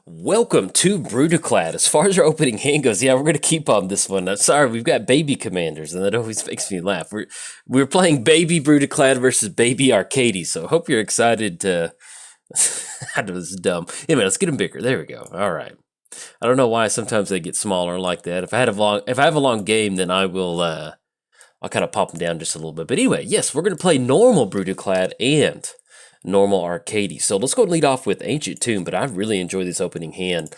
Welcome to Brudiclad. As far as our opening hand goes, yeah, we're going to keep on this one. I'm sorry, we've got baby commanders, and that always makes me laugh. We're playing baby Brudiclad versus baby Arcades, so I hope you're excited to... That was dumb. Anyway, let's get them bigger. There we go. All right. I don't know why sometimes they get smaller like that. If I have a long game, then I will I'll kind of pop them down just a little bit. But anyway, yes, we're going to play normal Brudiclad and normal Arcades. So let's go and lead off with Ancient Tomb, but I really enjoy this opening hand.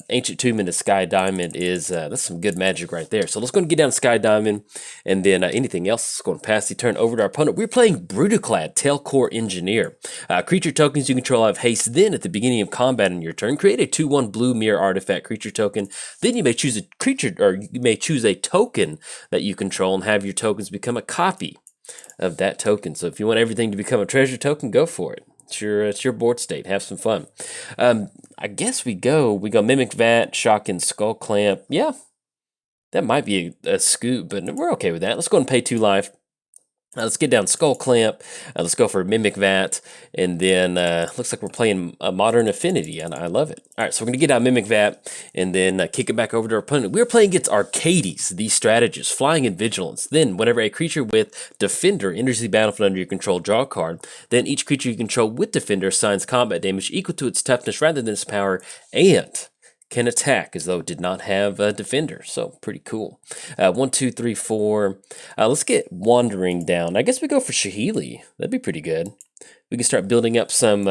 Ancient Tomb into Sky Diamond is, that's some good magic right there. So let's go and get down Sky Diamond, and then anything else, let's go and pass the turn over to our opponent. We're playing Brudiclad, Telchor Engineer. Creature tokens you control have haste. Then at the beginning of combat in your turn, create a 2/1 blue mirror artifact creature token. Then you may choose a creature, or you may choose a token that you control and have your tokens become a copy of that token. So if you want everything to become a treasure token, go for it. It's your board state. Have some fun. I guess we go Mimic Vat, Shocking Skull Clamp. Yeah, that might be a scoop, but we're okay with that. Let's go and pay 2 life. Let's get down Skull Clamp. Let's go for Mimic Vat, and then looks like we're playing a Modern Affinity, and I love it. All right, so we're gonna get down Mimic Vat, and then kick it back over to our opponent. We're playing against Arcades, the Strategist, Flying and Vigilance. Then, whenever a creature with Defender enters the battlefield under your control, draw a card. Then each creature you control with Defender assigns combat damage equal to its toughness rather than its power, and can attack as though it did not have a defender. So pretty cool. 1, 2, 3, 4. Let's get Wandering down. I guess we go for Shahili. That'd be pretty good. We can start building up some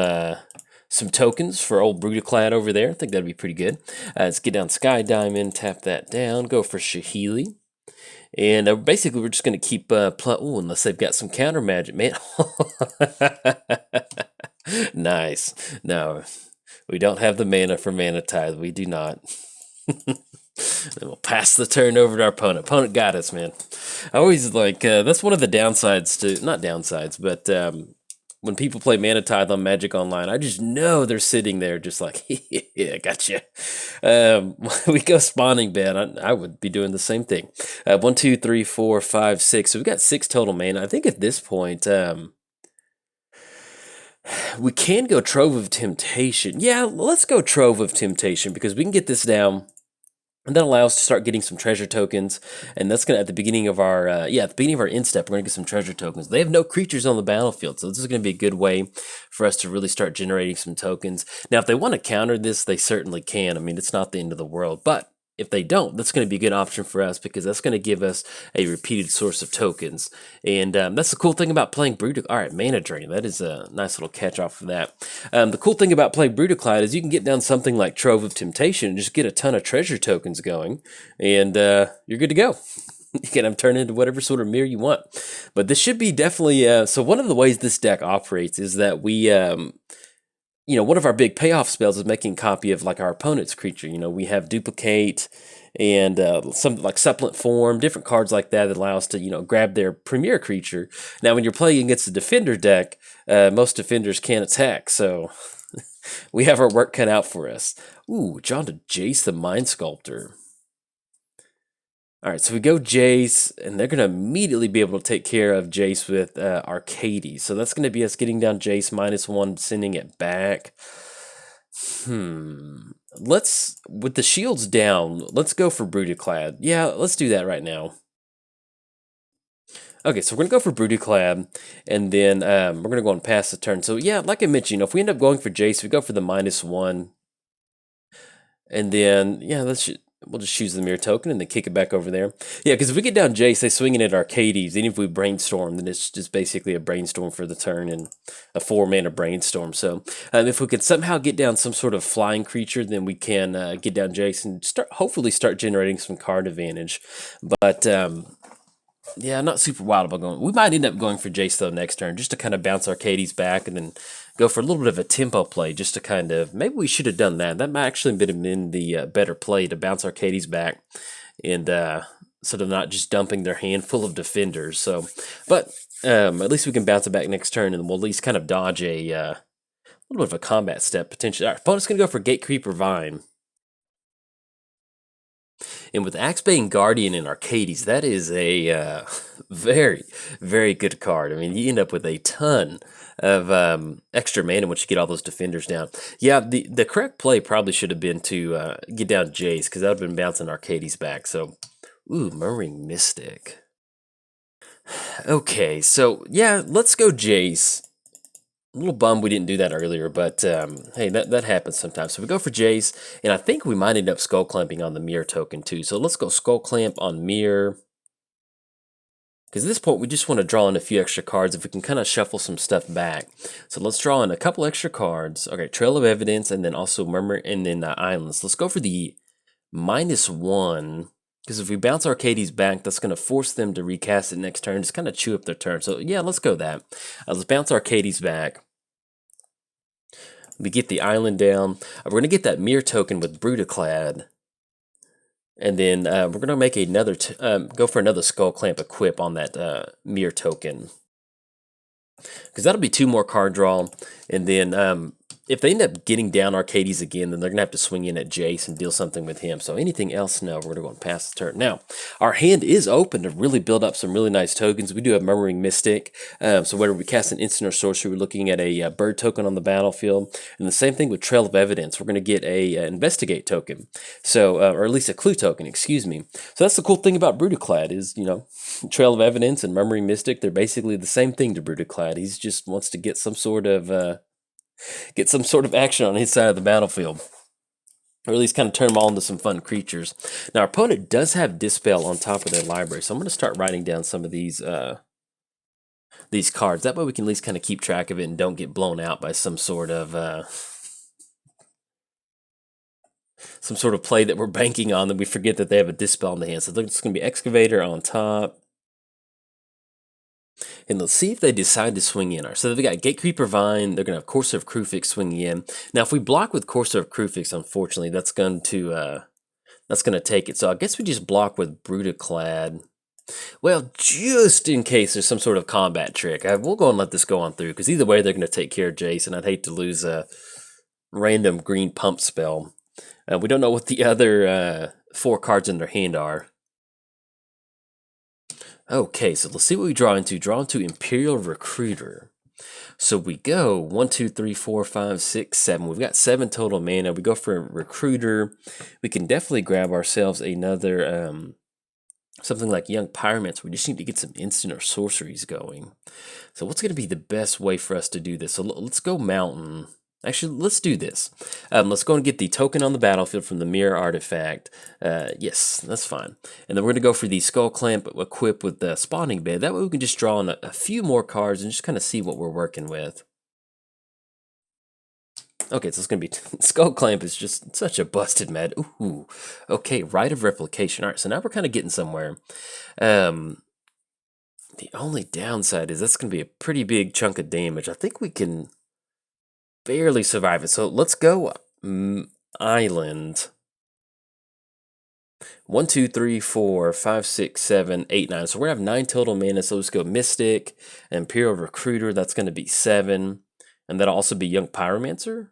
tokens for old Brudiclad over there. I think that'd be pretty good. Let's get down Sky Diamond, tap that down, go for Shahili. And basically, we're just going to keep unless they've got some counter magic, man. Nice. No. We don't have the mana for Mana Tithe. We do not. Then we'll pass the turn over to our opponent. Opponent got us, man. I always like, that's one of the downsides to, not downsides, but when people play Mana Tithe on Magic Online, I just know they're sitting there just like, yeah, gotcha. We go Spawning Bed. I would be doing the same thing. 1, 2, 3, 4, 5, 6. So we've got 6 total mana. I think at this point, we can go Trove of Temptation. Yeah, let's go Trove of Temptation because we can get this down, and that allows us to start getting some treasure tokens. And that's gonna at the beginning of our at the beginning of our end step, we're gonna get some treasure tokens. They have no creatures on the battlefield, so this is gonna be a good way for us to really start generating some tokens. Now, if they want to counter this, they certainly can. I mean, it's not the end of the world, but if they don't, that's going to be a good option for us because that's going to give us a repeated source of tokens. And that's the cool thing about playing Brudiclad. All right, Mana Drain. That is a nice little catch off of that. The cool thing about playing Brudiclad is you can get down something like Trove of Temptation and just get a ton of treasure tokens going, and you're good to go. You can have them turn into whatever sort of mirror you want. But this should be definitely... so one of the ways this deck operates is that we... one of our big payoff spells is making a copy of like our opponent's creature. We have Duplicate and something like Supplant Form, different cards like that allow us to, grab their premier creature. Now, when you're playing against a defender deck, most defenders can't attack, so we have our work cut out for us. Ooh, drawn to Jace the Mind Sculptor. All right, so we go Jace, and they're going to immediately be able to take care of Jace with Arcades. So that's going to be us getting down Jace -1, sending it back. Let's, with the shields down, let's go for Brudiclad. Yeah, let's do that right now. Okay, so we're going to go for Brudiclad, and then we're going to go and pass the turn. So yeah, like I mentioned, if we end up going for Jace, we go for the -1. And then, yeah, we'll just choose the mirror token and then kick it back over there. Yeah, because if we get down Jace, they swing it at Arcades. Even if we brainstorm, then it's just basically a brainstorm for the turn and a 4-mana brainstorm. So if we could somehow get down some sort of flying creature, then we can get down Jace and hopefully start generating some card advantage. But yeah, not super wild about going. We might end up going for Jace though next turn, just to kind of bounce Arcades back and then go for a little bit of a tempo play, just to kind of, maybe we should have done that. That might actually have been the better play, to bounce Arcades back and sort of not just dumping their hand full of defenders. So, but at least we can bounce it back next turn, and we'll at least kind of dodge a little bit of a combat step potentially. Our opponent's gonna go for Gatecreeper Vine. And with Axebane Guardian and Arcades, that is a very, very good card. I mean, you end up with a ton extra mana once you get all those defenders down. Yeah, the correct play probably should have been to get down Jace, because that would have been bouncing Arcades back. So, ooh, Murmuring Mystic. Okay, so yeah, let's go Jace. A little bummed we didn't do that earlier, but hey, that happens sometimes. So we go for Jace, and I think we might end up Skull Clamping on the Mirror token too. So let's go Skull Clamp on Mirror. Because at this point, we just want to draw in a few extra cards if we can kind of shuffle some stuff back. So let's draw in a couple extra cards. Okay, Trail of Evidence, and then also Murmur, and then Islands. Let's go for the -1. Because if we bounce Arcades back, that's going to force them to recast it next turn. Just kind of chew up their turn. So yeah, let's go that. Let's bounce Arcades back. We get the island down. We're going to get that Mirror token with Brudiclad. And then we're going to make another, go for another Skull Clamp equip on that Mirror token. Because that'll be 2 more card draw. And then if they end up getting down Arcades again, then they're going to have to swing in at Jace and deal something with him. So anything else? No, we're going to go and pass the turn. Now, our hand is open to really build up some really nice tokens. We do have Murmuring Mystic. So whether we cast an instant or sorcery, we're looking at a bird token on the battlefield. And the same thing with Trail of Evidence. We're going to get a Investigate token. So, or at least a Clue token, excuse me. So that's the cool thing about Brudiclad is, you know, Trail of Evidence and Murmuring Mystic, they're basically the same thing to Brudiclad. He just wants to get some sort of action on his side of the battlefield, or at least kind of turn them all into some fun creatures. Now, our opponent does have Dispel on top of their library, so I'm going to start writing down some of these cards. That way we can at least kind of keep track of it and don't get blown out by some sort of play that we're banking on that we forget that they have a Dispel in the hand. So it's going to be Excavator on top. And let's see if they decide to swing in. So they've got Gatecreeper Vine. They're going to have Courser of Krufix swinging in. Now, if we block with Courser of Krufix, unfortunately, that's going to take it. So I guess we just block with Brudiclad. Well, just in case there's some sort of combat trick, we'll go and let this go on through. Because either way, they're going to take care of Jace, and I'd hate to lose a random green pump spell. We don't know what the other 4 cards in their hand are. Okay, so let's see what we draw into. Draw into Imperial Recruiter. So we go 1, 2, 3, 4, 5, 6, 7. We've got 7 total mana. We go for a Recruiter. We can definitely grab ourselves another something like Young Pyromancer. We just need to get some instant or sorceries going. So what's going to be the best way for us to do this? So let's go Mountain. Actually, let's do this. Let's go and get the token on the battlefield from the Mirror Artifact. Yes, that's fine. And then we're going to go for the Skull Clamp equip with the Spawning Bed. That way we can just draw on a few more cards and just kind of see what we're working with. Okay, so it's going to be... Skull Clamp is just such a busted med. Ooh, okay, Rite of Replication. All right, so now we're kind of getting somewhere. The only downside is that's going to be a pretty big chunk of damage. I think we can barely survive it. So let's go Island. 1, 2, 3, 4, 5, 6, 7, 8, 9. So we're going to have 9 total mana. So let's go Mystic, Imperial Recruiter. That's going to be 7. And that'll also be Young Pyromancer.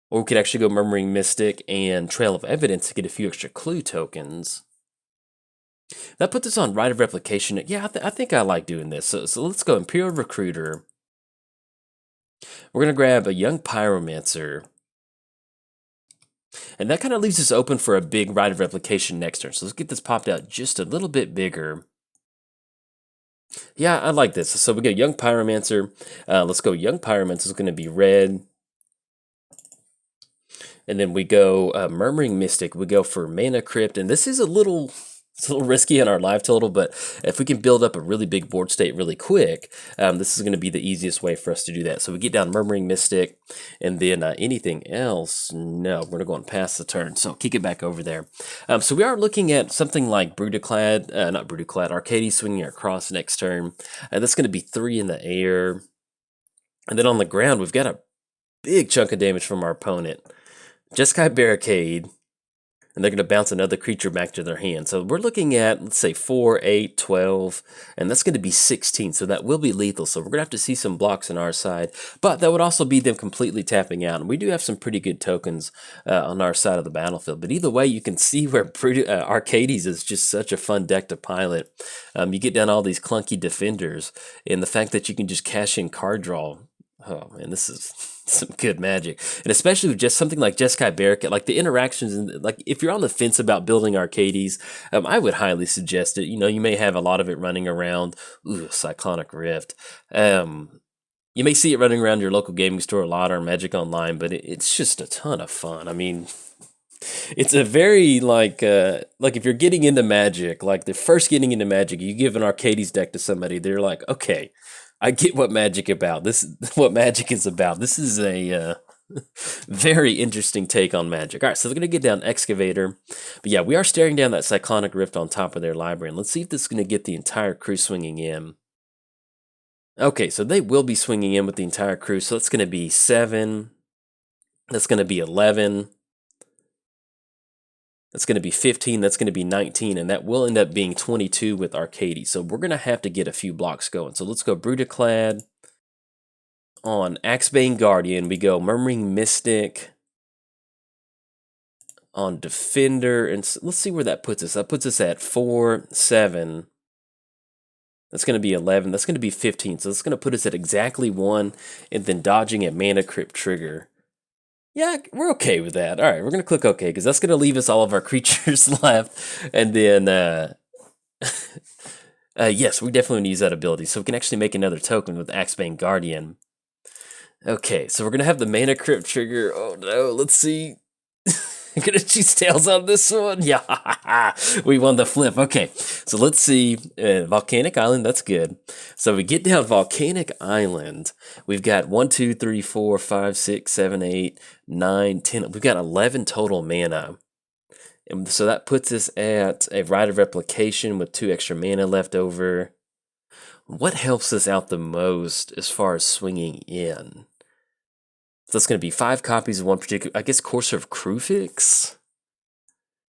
Or we could actually go Murmuring Mystic and Trail of Evidence to get a few extra Clue tokens. That puts us on Rite of Replication. Yeah, I think I like doing this. So let's go Imperial Recruiter. We're going to grab a Young Pyromancer. And that kind of leaves us open for a big Rite of Replication next turn. So let's get this popped out just a little bit bigger. Yeah, I like this. So we got Young Pyromancer. Let's go Young Pyromancer is going to be red. And then we go Murmuring Mystic. We go for Mana Crypt. And this is a little risky on our live total, but if we can build up a really big board state really quick, this is going to be the easiest way for us to do that. So we get down Murmuring Mystic, and then anything else? No, we're going to go and pass the turn. So kick it back over there. So we are looking at something like Brudiclad, not Brudiclad, Arcades swinging across next turn. That's going to be 3 in the air. And then on the ground, we've got a big chunk of damage from our opponent. Jeskai Barricade. and they're going to bounce another creature back to their hand. So we're looking at, let's say, 4, 8, 12, and that's going to be 16. So that will be lethal. So we're going to have to see some blocks on our side, but that would also be them completely tapping out. And we do have some pretty good tokens on our side of the battlefield. But either way, you can see where Arcades is just such a fun deck to pilot. You get down all these clunky defenders, and the fact that you can just cash in card draw. Oh man, this is some good magic. And especially with just something like Jeskai Barricade, like the interactions, and like if you're on the fence about building Arcades, I would highly suggest it. You know, you may have a lot of it running around. Ooh, Cyclonic Rift. You may see it running around your local gaming store a lot or Magic Online, but it's just a ton of fun. I mean, it's a very like if you're getting into Magic, like the first getting into Magic, you give an Arcades deck to somebody, they're like, okay, I get what Magic about. This is what Magic is about. This is a very interesting take on Magic. All right, so they're gonna get down Excavator, but yeah, we are staring down that Cyclonic Rift on top of their library, and let's see if this is gonna get the entire crew swinging in. Okay, so they will be swinging in with the entire crew. So that's gonna be 7. That's gonna be 11. That's going to be 15, that's going to be 19, and that will end up being 22 with Arcades. So we're going to have to get a few blocks going. So let's go Brudiclad. On Axebane Guardian, we go Murmuring Mystic. On Defender, and let's see where that puts us. That puts us at 4, 7. That's going to be 11, that's going to be 15. So that's going to put us at exactly 1, and then dodging a Mana Crypt trigger. Yeah, we're okay with that. All right, we're going to click OK, because that's going to leave us all of our creatures left. And then, yes, we definitely want to use that ability. So we can actually make another token with Axebane Guardian. Okay, so we're going to have the Mana Crypt trigger. Oh, no, let's see. I'm going to choose tails on this one. Yeah, we won the flip. Okay, so let's see. Volcanic Island, that's good. So we get down Volcanic Island. We've got 1, 2, 3, 4, 5, 6, 7, 8, 9, 10. We've got 11 total mana. And so that puts us at a Rite of Replication with 2 extra mana left over. What helps us out the most as far as swinging in? So that's going to be 5 copies of one particular, I guess, Courser of Crewfix.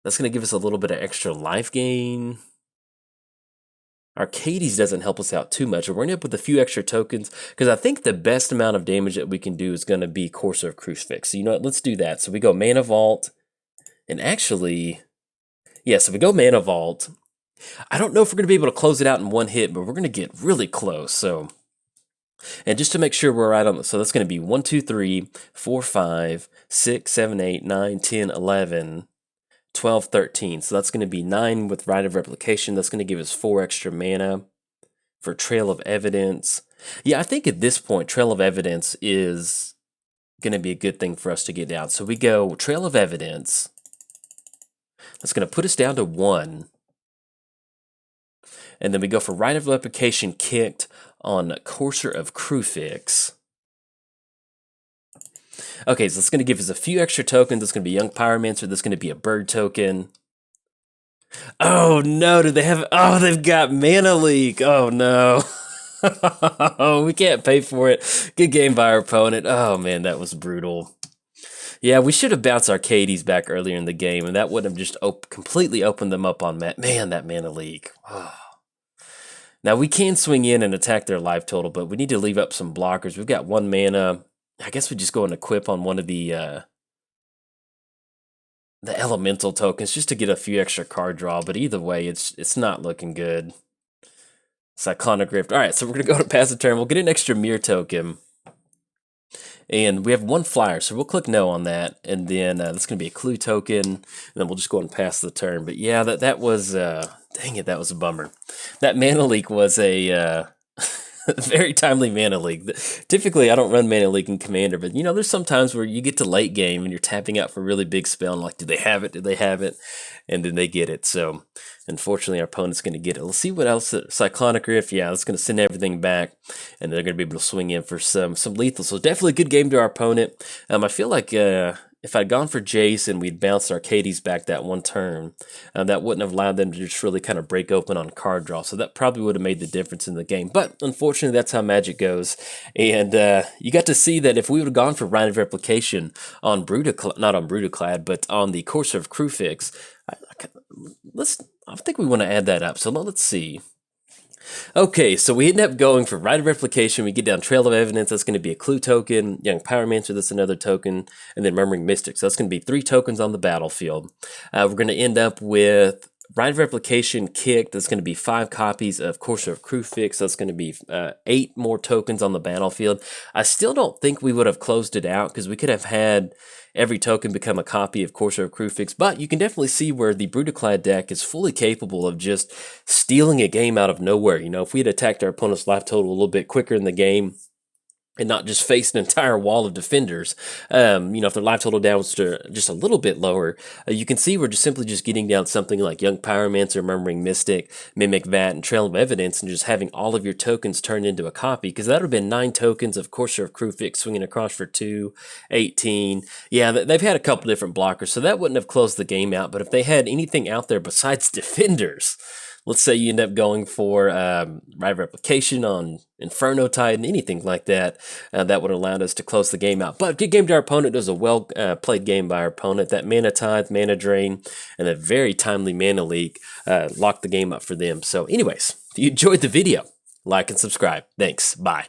That's going to give us a little bit of extra life gain. Arcades doesn't help us out too much. We're going to end up with a few extra tokens, because I think the best amount of damage that we can do is going to be Courser of Crewfix. So you know what, let's do that. So we go Mana Vault, and actually, yeah, so we go Mana Vault. I don't know if we're going to be able to close it out in one hit, but we're going to get really close, so... And just to make sure we're right on this, so that's going to be 1, 2, 3, 4, 5, 6, 7, 8, 9, 10, 11, 12, 13. So that's going to be 9 with Rite of Replication. That's going to give us 4 extra mana for Trail of Evidence. Yeah, I think at this point, Trail of Evidence is going to be a good thing for us to get down. So we go Trail of Evidence. That's going to put us down to 1. And then we go for Rite of Replication kicked on Courser of Crewfix. Okay, so it's going to give us a few extra tokens. That's going to be Young Pyromancer. That's going to be a bird token. Oh no, do they have... Oh, they've got Mana Leak. Oh no. Oh, we can't pay for it. Good game by our opponent. Oh man, that was brutal. Yeah, we should have bounced Arcades back earlier in the game, and that would have just completely opened them up on Man, that Mana Leak. Oh. Now, we can swing in and attack their life total, but we need to leave up some blockers. We've got 1 mana. I guess we just go and equip on one of the elemental tokens just to get a few extra card draw, but either way, it's not looking good. Cyclonic Rift. All right, so we're going to go to pass the turn. We'll get an extra mirror token. And we have 1 flyer, so we'll click no on that, and then that's going to be a clue token, and then we'll just go and pass the turn. But yeah, that was, dang it, that was a bummer. That Mana Leak was a very timely Mana Leak. Typically, I don't run Mana Leak in Commander, but you know, there's some times where you get to late game and you're tapping out for a really big spell, and like, do they have it? Do they have it? And then they get it. So, unfortunately, our opponent's going to get it. Let's see what else. Cyclonic Rift, yeah, that's going to send everything back, and they're going to be able to swing in for some lethal. So, definitely a good game to our opponent. I feel like if I'd gone for Jace and we'd bounced Arcades back that one turn, that wouldn't have allowed them to just really kind of break open on card draw. So that probably would have made the difference in the game. But unfortunately, that's how Magic goes. And you got to see that if we would have gone for Rite of Replication on Brudiclad, not on Brudiclad, but on the Courser of Crewfix, I think we want to add that up. So let's see. Okay, so we end up going for Rite of Replication. We get down Trail of Evidence. That's going to be a clue token. Young Pyromancer, that's another token. And then Murmuring Mystic. So that's going to be 3 tokens on the battlefield. We're going to end up with Rite of Replication Kick. That's going to be 5 copies of Courser of Crewfix. That's going to be 8 more tokens on the battlefield. I still don't think we would have closed it out because we could have had every token become a copy of Courser of Crewfix, but you can definitely see where the Brudiclad deck is fully capable of just stealing a game out of nowhere. You know, if we had attacked our opponent's life total a little bit quicker in the game, and not just face an entire wall of defenders, you know, if their life total down was to just a little bit lower, you can see we're just simply just getting down something like Young Pyromancer, Murmuring Mystic, Mimic Vat, and Trail of Evidence, and just having all of your tokens turned into a copy, because that would have been 9 tokens of Courser of Crewfix swinging across for 2, 18. Yeah, they've had a couple different blockers, so that wouldn't have closed the game out, but if they had anything out there besides defenders, let's say you end up going for Rite of Replication on Inferno Titan, anything like that, that would have allowed us to close the game out. But good game to our opponent. It was a well-played game by our opponent. That Mana Tithe, Mana Drain, and a very timely Mana Leak locked the game up for them. So anyways, if you enjoyed the video, like and subscribe. Thanks. Bye.